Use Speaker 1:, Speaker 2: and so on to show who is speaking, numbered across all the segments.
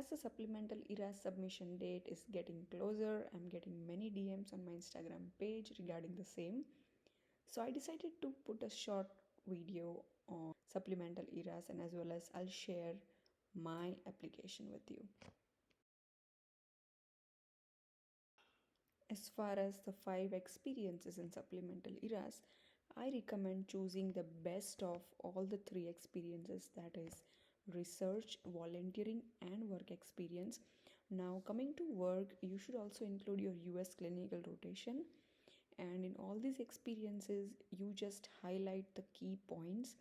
Speaker 1: as the supplemental era submission date is getting closer, I'm getting many DMs on my Instagram page regarding the same. So I decided to put a short video on supplemental eras, and as well as I'll share my application with you. As far as the 5 experiences in supplemental eras, I recommend choosing the best of all the 3 experiences, that is research, volunteering, and work experience. Now, coming to work, you should also include your US clinical rotation. And in all these experiences, you just highlight the key points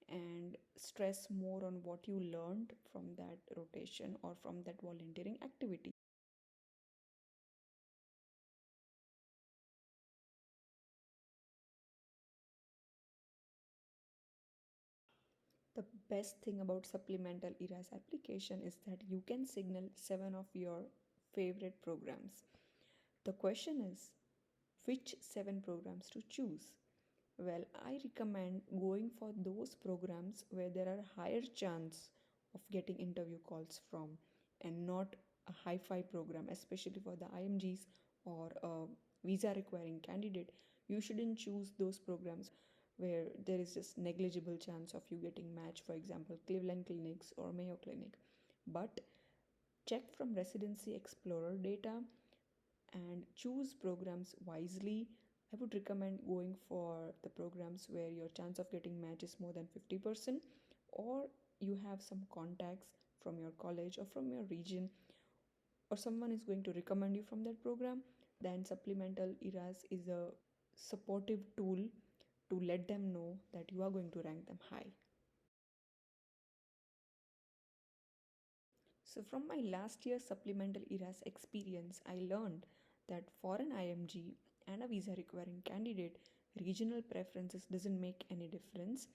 Speaker 1: and stress more on what you learned from that rotation or from that volunteering activity. The best thing about Supplemental Eras application is that you can signal 7 of your favorite programs. The question is, which 7 programs to choose? Well, I recommend going for those programs where there are higher chance of getting interview calls from, and not a hi-fi program, especially for the IMGs or a visa requiring candidate. You shouldn't choose those programs where there is just negligible chance of you getting matched, for example Cleveland Clinics or Mayo Clinic. But check from Residency Explorer data and choose programs wisely. I would recommend going for the programs where your chance of getting match is more than 50%, or you have some contacts from your college or from your region, or someone is going to recommend you from that program. Then Supplemental Eras is a supportive tool to let them know that you are going to rank them high. So, from my last year's Supplemental Eras experience, I learned that for an IMG and a visa requiring candidate, regional preferences doesn't make any difference,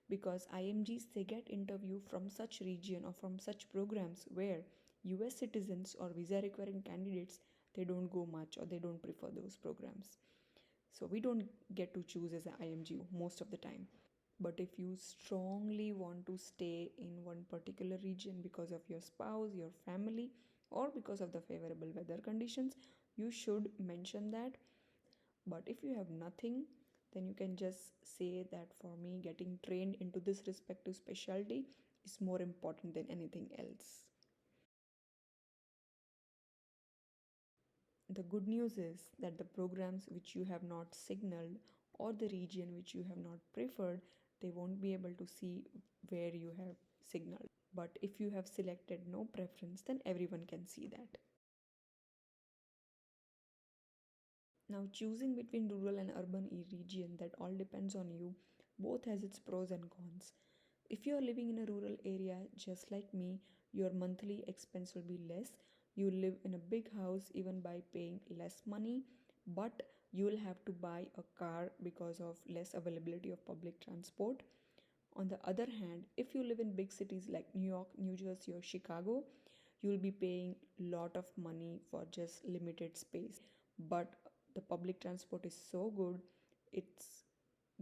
Speaker 1: because IMGs they get interview from such region or from such programs where US citizens or visa requiring candidates they don't go much, or they don't prefer those programs. So we don't get to choose as an IMG most of the time. But if you strongly want to stay in one particular region because of your spouse, your family, or because of the favorable weather conditions, you should mention that. But if you have nothing, then you can just say that for me, getting trained into this respective specialty is more important than anything else. The good news is that the programs which you have not signaled, or the region which you have not preferred, they won't be able to see where you have signaled. But if you have selected no preference, then everyone can see that. Now, choosing between rural and urban region, that all depends on you. Both has its pros and cons. If you are living in a rural area just like me, your monthly expense will be less. You live in a big house even by paying less money, but you will have to buy a car because of less availability of public transport. On the other hand, if you live in big cities like New York, New Jersey, or Chicago, you will be paying a lot of money for just limited space. But the public transport is so good, it's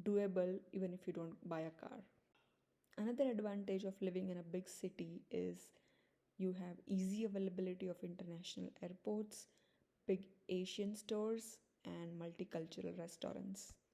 Speaker 1: doable even if you don't buy a car. Another advantage of living in a big city is you have easy availability of international airports, big Asian stores, and multicultural restaurants.